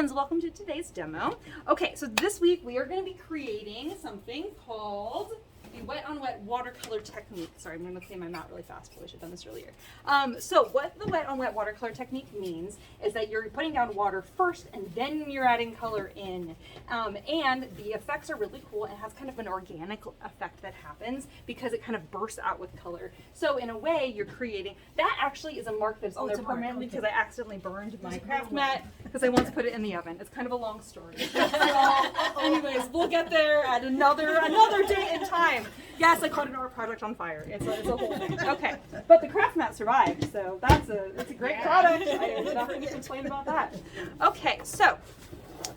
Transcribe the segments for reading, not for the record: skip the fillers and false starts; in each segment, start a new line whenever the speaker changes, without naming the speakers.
friends, welcome to today's demo. Okay, so this week we are going to be creating something called the wet on wet watercolor technique. Sorry, I'm going to clean my mat really fast. Probably should have done this earlier. So what the wet on wet watercolor technique means is that you're putting down water first and then you're adding color in. And the effects are really cool. It has kind of an organic effect that happens because it kind of bursts out with color. So in a way, you're creating, that actually is a mark that's on there permanently because I accidentally burned my craft mat because I once put it in the oven. It's kind of a long story. Anyways, we'll get there at another date and time. Yes, I caught an art project on fire. It's a whole thing. Okay, but the craft mat survived, so that's a great product. I have nothing to complain about that. Okay, so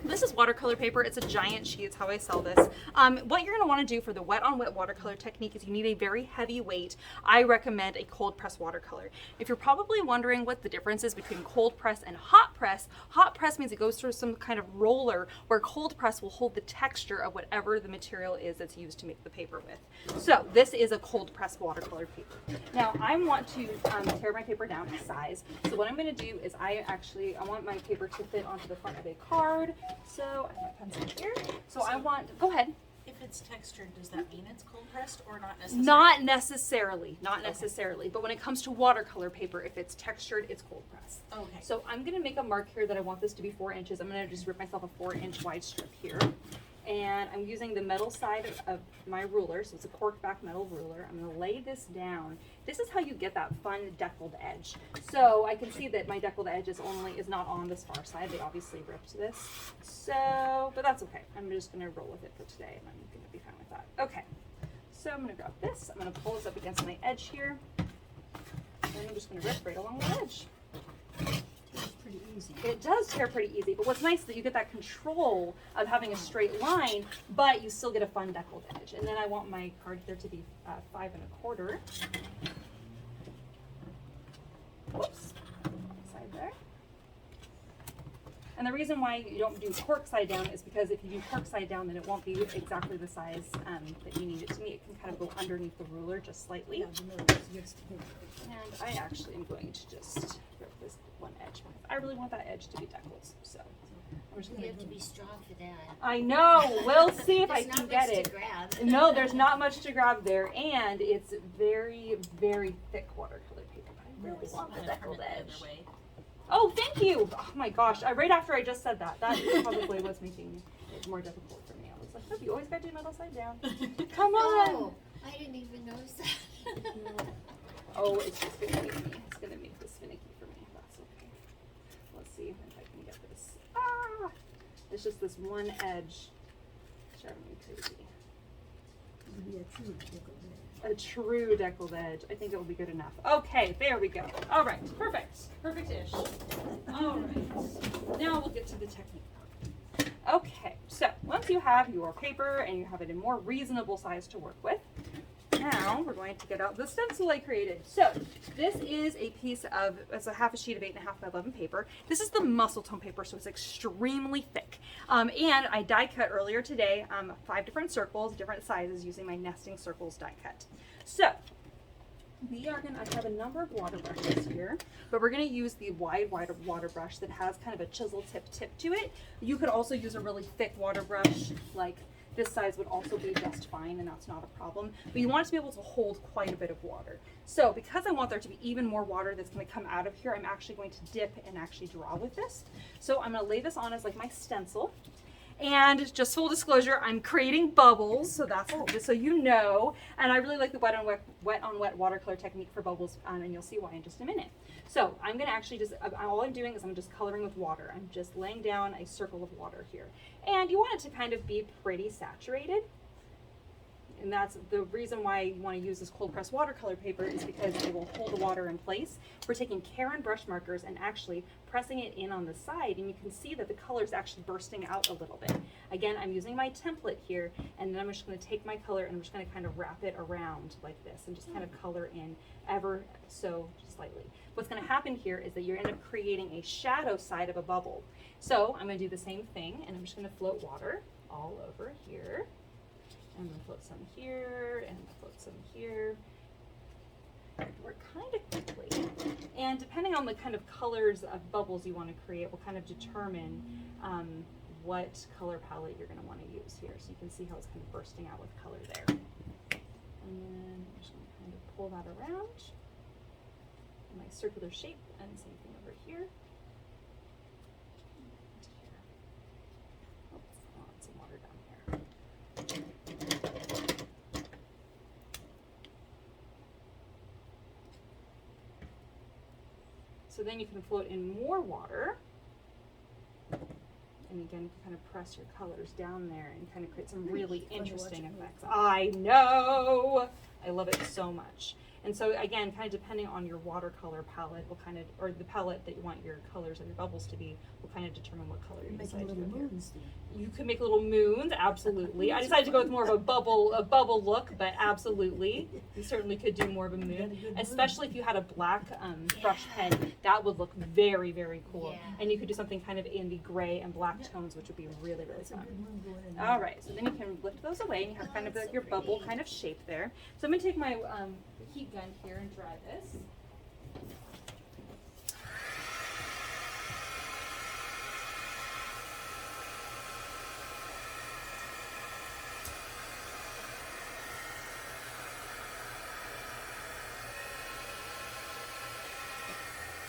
this is watercolor paper. It's a giant sheet. It's how I sell this. What you're going to want to do for the wet on wet watercolor technique is you need a very heavy weight. I recommend a cold press watercolor. If you're probably wondering what the difference is between cold press and hot press means it goes through some kind of roller, where cold press will hold the texture of whatever the material is that's used to make the paper with. So this is a cold press watercolor paper. Now I want to tear my paper down to size. So what I'm going to do is I want my paper to fit onto the front of a card. So I have my pencil here. So I want, go ahead.
If it's textured, does that mean it's cold pressed or not necessarily?
Not necessarily. But when it comes to watercolor paper, if it's textured, it's cold pressed.
Okay.
So I'm going to make a mark here that I want this to be 4 inches. I'm going to just rip myself a 4-inch wide strip here. And I'm using the metal side of my ruler, so it's a cork back metal ruler. I'm going to lay this down. This is how you get that fun deckled edge. So I can see that my deckled edge is not on this far side. They obviously ripped this. So, but that's okay. I'm just going to roll with it for today, and I'm going to be fine with that. Okay. So I'm going to grab this. I'm going to pull this up against my edge here. And I'm just going to rip right along the edge.
Pretty easy.
It does tear pretty easy, but what's nice is that you get that control of having a straight line, but you still get a fun deckled edge. And then I want my card here to be 5 1/4. Whoops, side there. And the reason why you don't do cork side down is because if you do cork side down, then it won't be exactly the size that you need it to be. It can kind of go underneath the ruler just slightly. And I actually am going to just rip this one edge. I really want that edge to be deckled, so I'm just
You have to be strong for that.
I know. We'll see if I
There's
can
not
get
much
it.
to grab.
No, there's not much to grab there, and it's very, very thick watercolor paper. I really want the deckled edge. Oh, thank you. Oh my gosh. Right after I just said that, that probably was making it more difficult for me. I was like, oh, you always got to do metal side down. Come on.
Oh, I didn't even notice that.
Oh, it's just going to make me. It's going to make this finicky for me. That's okay. Let's see if I can get this. Ah! It's just this one edge. Driving me crazy. A true deckled edge. I think it will be good enough. Okay, there we go. All right, perfect. Perfect-ish. All right, now we'll get to the technique part. Okay, so once you have your paper and you have it in more reasonable size to work with, now we're going to get out the stencil I created. So this is a piece of, it's a half a sheet of 8.5 by 11 paper. This is the muscle tone paper, so it's extremely thick. And I die cut earlier today 5 different circles, different sizes, using my nesting circles die cut. So I have a number of water brushes here, but we're going to use the wide water brush that has kind of a chisel tip to it. You could also use a really thick water brush, like this size would also be just fine, and that's not a problem. But you want it to be able to hold quite a bit of water. So because I want there to be even more water that's going to come out of here, I'm actually going to dip and actually draw with this. So I'm going to lay this on as like my stencil. And just full disclosure, I'm creating bubbles, so that's just so you know. And I really like the wet on wet watercolor technique for bubbles, and you'll see why in just a minute. So I'm going to actually all I'm doing is I'm just coloring with water. I'm just laying down a circle of water here. And you want it to kind of be pretty saturated. And that's the reason why you want to use this cold press watercolor paper, is because it will hold the water in place. We're taking Karen brush markers and actually pressing it in on the side, and you can see that the color is actually bursting out a little bit. Again, I'm using my template here, and then I'm just going to take my color and I'm just going to kind of wrap it around like this and just kind of color in ever so slightly. What's going to happen here is that you're end up creating a shadow side of a bubble. So I'm going to do the same thing, and I'm just going to float water all over here. I'm going to float some here, and float some here. Work kind of quickly. And depending on the kind of colors of bubbles you want to create will kind of determine what color palette you're going to want to use here. So you can see how it's kind of bursting out with color there. And then I'm just going to kind of pull that around. My circular shape, and same thing over here. And here. Oops, I want some water down here. So then you can float in more water. And again, you can kind of press your colors down there and kind of create some really interesting effects. I know! I love it so much. And so again, kind of depending on your watercolor palette will kind of, or the palette that you want your colors of your bubbles to be, will kind of determine what color you decide to go here. You could make little moons, absolutely. I decided to go with more of a bubble look, but absolutely. You certainly could do more of a moon, especially if you had a black brush pen. That would look very, very cool.
Yeah.
And you could do something kind of in the gray and black tones, which would be really, really fun. All right, so then you can lift those away and you have kind of your bubble kind of shape there. So I'm gonna take my heat gun here and dry this.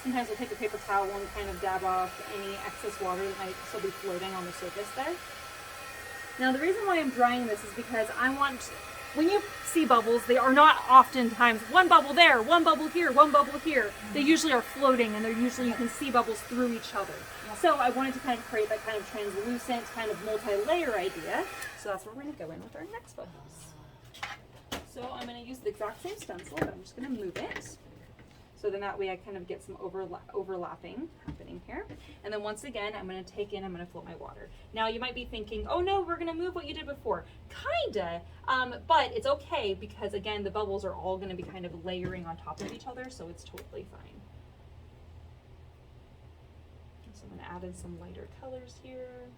Sometimes we'll take a paper towel and kind of dab off any excess water that might still be floating on the surface there. Now the reason why I'm drying this is because I want, when you see bubbles, they are not oftentimes one bubble there, one bubble here, one bubble here. They usually are floating and they're usually, you can see bubbles through each other. So I wanted to kind of create that kind of translucent, kind of multi-layer idea. So that's where we're gonna go in with our next bubbles. So I'm gonna use the exact same stencil, but I'm just gonna move it. So then that way I kind of get some overlapping happening here. And then once again, I'm gonna float my water. Now you might be thinking, oh no, we're gonna move what you did before. Kinda, but it's okay because again, the bubbles are all gonna be kind of layering on top of each other, so it's totally fine. So I'm gonna add in some lighter colors here.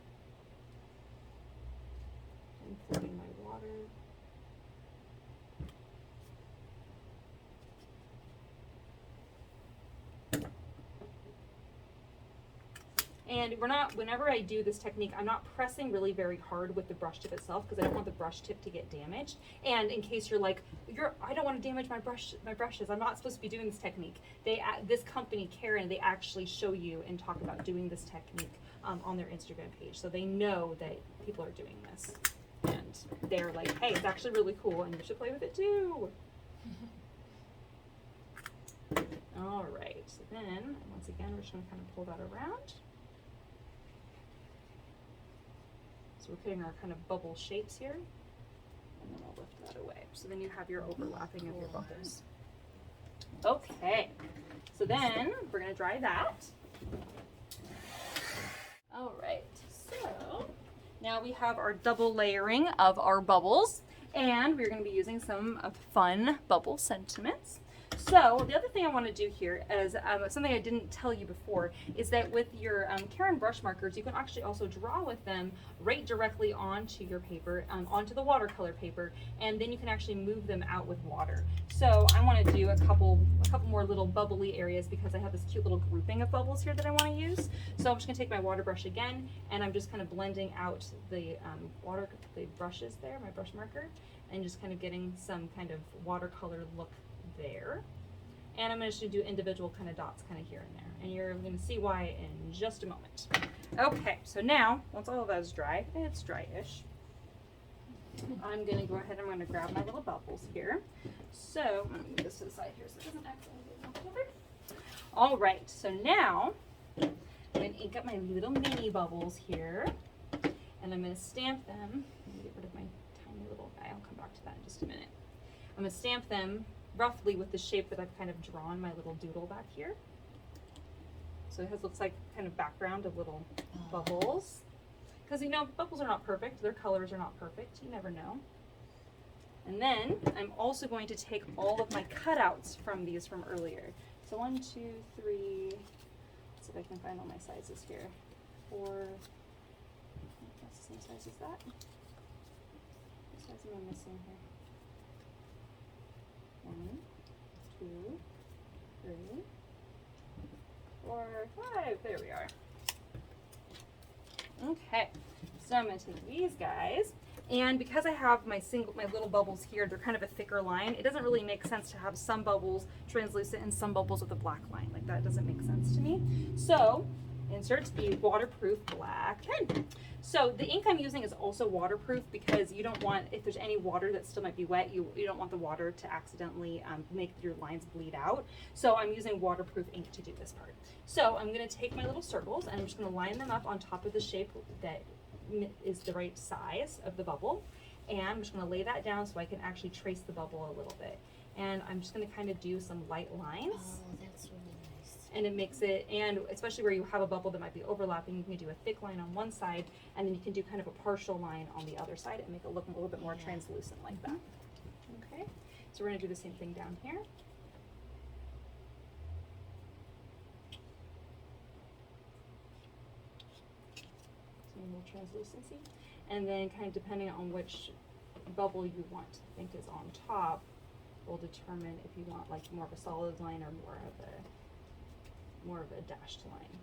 And floating my water. And whenever I do this technique, I'm not pressing really very hard with the brush tip itself because I don't want the brush tip to get damaged. And in case you're like, I don't want to damage my brushes, I'm not supposed to be doing this technique. This company, Karen, they actually show you and talk about doing this technique on their Instagram page. So they know that people are doing this. And they're like, hey, it's actually really cool and you should play with it too. All right, so then, once again, we're just gonna kind of pull that around. So we're putting our kind of bubble shapes here, and then I'll lift that away. So then you have your overlapping of your bubbles. Okay, so then we're gonna dry that. All right, so now we have our double layering of our bubbles, and we're gonna be using some fun bubble sentiments. So the other thing I want to do here is something I didn't tell you before is that with your Karen brush markers, you can actually also draw with them right directly onto your paper, onto the watercolor paper, and then you can actually move them out with water. So I want to do a couple more little bubbly areas because I have this cute little grouping of bubbles here that I want to use. So I'm just going to take my water brush again, and I'm just kind of blending out the brushes there, my brush marker, and just kind of getting some kind of watercolor look there. And I'm just going to do individual kind of dots kind of here and there. And you're going to see why in just a moment. Okay, so now, once all of that is dry, it's dry-ish, I'm going to go ahead and I'm going to grab my little bubbles here. So I'm going to move this to the side here so it doesn't accidentally get knocked over. All right, so now I'm going to ink up my little mini bubbles here. And I'm going to stamp them. Let me get rid of my tiny little guy. I'll come back to that in just a minute. I'm going to stamp them roughly with the shape that I've kind of drawn my little doodle back here. So it looks like kind of background of little bubbles. Because you know, bubbles are not perfect, their colors are not perfect, you never know. And then I'm also going to take all of my cutouts from these from earlier. So 1, 2, 3, let's see if I can find all my sizes here. 4, that's the same size as that. What size am I missing here? 1, 2, 3, 4, 5. There we are. Okay, so I'm going to take these guys, and because I have my little bubbles here, they're kind of a thicker line. It doesn't really make sense to have some bubbles translucent and some bubbles with a black line. Like that doesn't make sense to me. So insert the waterproof black pen. So the ink I'm using is also waterproof because you don't want, if there's any water that still might be wet, you don't want the water to accidentally make your lines bleed out. So I'm using waterproof ink to do this part. So I'm going to take my little circles and I'm just going to line them up on top of the shape that is the right size of the bubble. And I'm just going to lay that down so I can actually trace the bubble a little bit. And I'm just going to kind of do some light lines.
Oh, that's really nice.
And it makes it, and especially where you have a bubble that might be overlapping, you can do a thick line on one side, and then you can do kind of a partial line on the other side and make it look a little bit more translucent like that. Okay, so we're going to do the same thing down here. So a little translucency. And then kind of depending on which bubble you want to think is on top, will determine if you want like more of a solid line or more of a dashed line.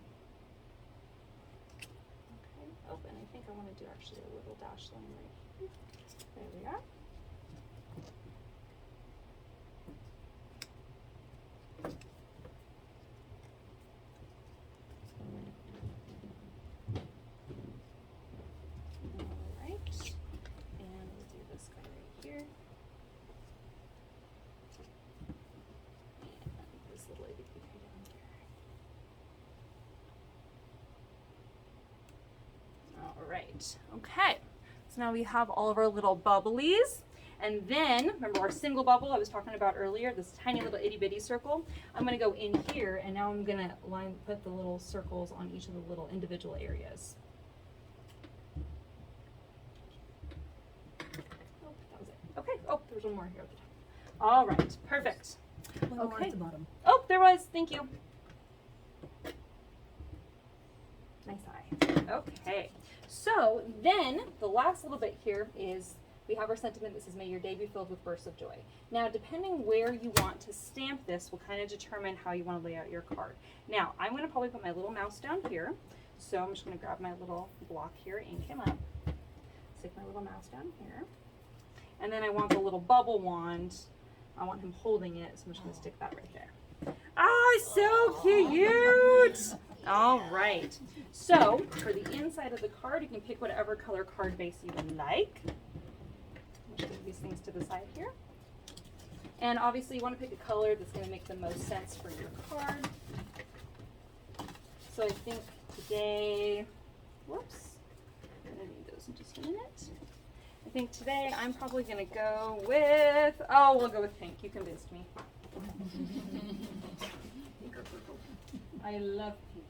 Okay, oh, and I think I want to do actually a little dashed line right here. There we are. All right, and we'll do this guy right here. And this little lady can come down here. All right, okay. So now we have all of our little bubblies. And then, remember our single bubble I was talking about earlier, this tiny little itty bitty circle? I'm gonna go in here and now I'm gonna put the little circles on each of the little individual areas. Oh, that was it. Okay, oh, there's one more here at the top. All right, perfect.
One more
Okay.
at the bottom.
Oh, there was, thank you. Nice eye. Okay, so then the last little bit here is we have our sentiment that says, may your day be filled with bursts of joy. Now, depending where you want to stamp this will kind of determine how you want to lay out your card. Now, I'm going to probably put my little mouse down here. So I'm just going to grab my little block here, ink him up, stick my little mouse down here. And then I want the little bubble wand. I want him holding it, so I'm just going to stick that right there. Oh, so cute! All right. So for the inside of the card, you can pick whatever color card base you would like. I'll move these things to the side here. And obviously you want to pick a color that's going to make the most sense for your card. So I think today, whoops, I'm going to need those in just a minute. I think today I'm probably going to go with, oh, we'll go with pink. You convinced me. Pink or purple. I love pink.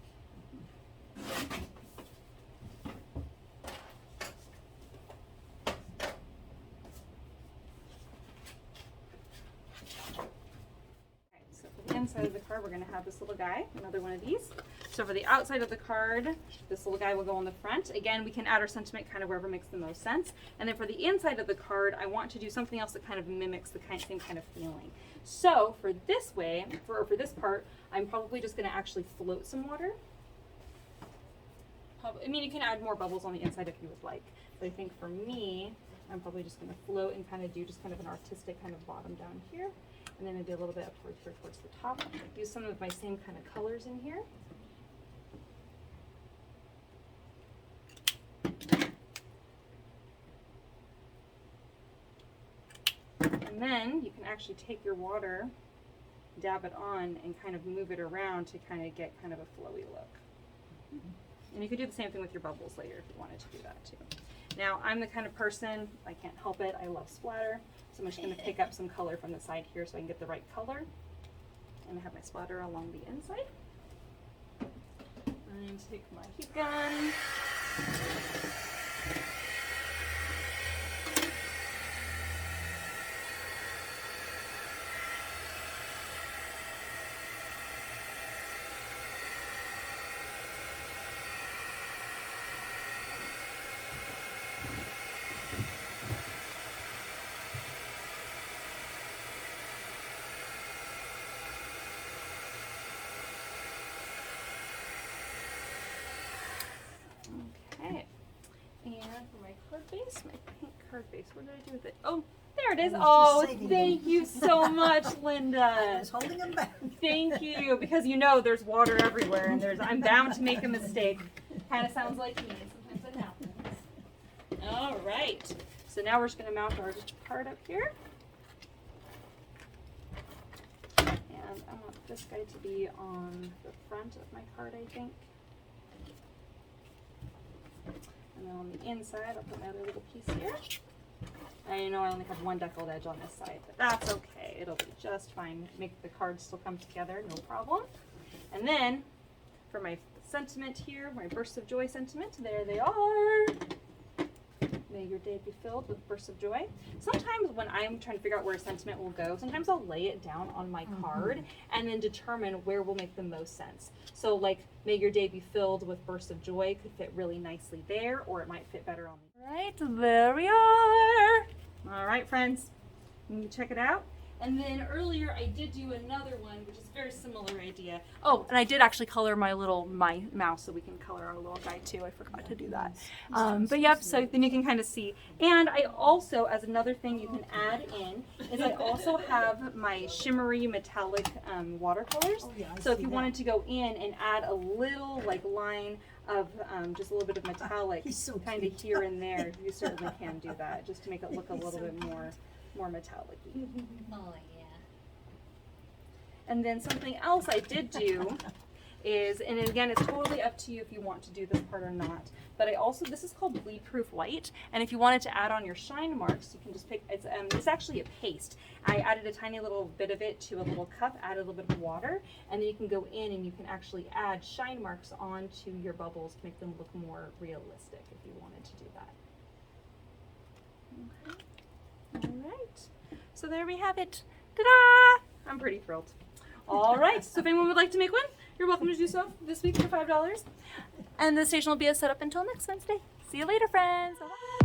So for the inside of the card, we're going to have this little guy, another one of these. So for the outside of the card, this little guy will go on the front. Again, we can add our sentiment kind of wherever makes the most sense. And then for the inside of the card, I want to do something else that kind of mimics the same kind of feeling. So for this way, for this part, I'm probably just going to actually float some water. I mean, you can add more bubbles on the inside if you would like. But I think for me, I'm probably just going to float and kind of do just kind of an artistic kind of bottom down here. And then maybe a little bit up towards the top. Use some of my same kind of colors in here. And then you can actually take your water, dab it on, and kind of move it around to kind of get kind of a flowy look. And you could do the same thing with your bubbles later if you wanted to do that too. Now, I'm the kind of person, I can't help it, I love splatter. So I'm just going to pick up some color from the side here so I can get the right color. And I have my splatter along the inside. And take my heat gun. card base, my pink card base. What did I do with it? Oh, there it is.
I was
Oh,
just saving
thank
them.
you so much,
I
Linda.
was holding them back.
Thank you, because you know there's water everywhere, and I'm bound to make a mistake. Kind of sounds like me. Sometimes it happens. All right. So now we're just going to mount our card up here. And I want this guy to be on the front of my card, I think. And then on the inside, I'll put my other little piece here. I know I only have one deckled edge on this side, but that's okay. It'll be just fine. Make the cards still come together, no problem. And then for my sentiment here, my bursts of joy sentiment, there they are. May your day be filled with bursts of joy. Sometimes when I'm trying to figure out where a sentiment will go, sometimes I'll lay it down on my card and then determine where will make the most sense. So like, may your day be filled with bursts of joy could fit really nicely there, or it might fit better on the right. There we are. All right, friends, you can check it out. And then earlier I did do another one, which is a very similar idea. Oh, and I did actually color my mouse, so we can color our little guy too. I forgot to do that. But yep, so then you can kind of see. And I also, as another thing you can add in, is I also have my shimmery metallic watercolors.
Oh, yeah, I
So if
see
you
that.
wanted to go in and add a little like line of just a little bit of metallic
He's so
kind of
cute.
here and there, you certainly can do that, just to make it look a
He's
little
so
bit more metallic-y.
Oh, yeah.
And then something else I did do is, and again, it's totally up to you if you want to do this part or not, but I also, this is called bleed proof white, and if you wanted to add on your shine marks, you can just pick, it's actually a paste. I added a tiny little bit of it to a little cup, added a little bit of water, and then you can go in and you can actually add shine marks onto your bubbles to make them look more realistic if you wanted to do that. Okay. All right, so there we have it. Ta-da! I'm pretty thrilled. All right, so if anyone would like to make one, you're welcome to do so this week for $5. And the station will be set up until next Wednesday. See you later, friends. Bye-bye.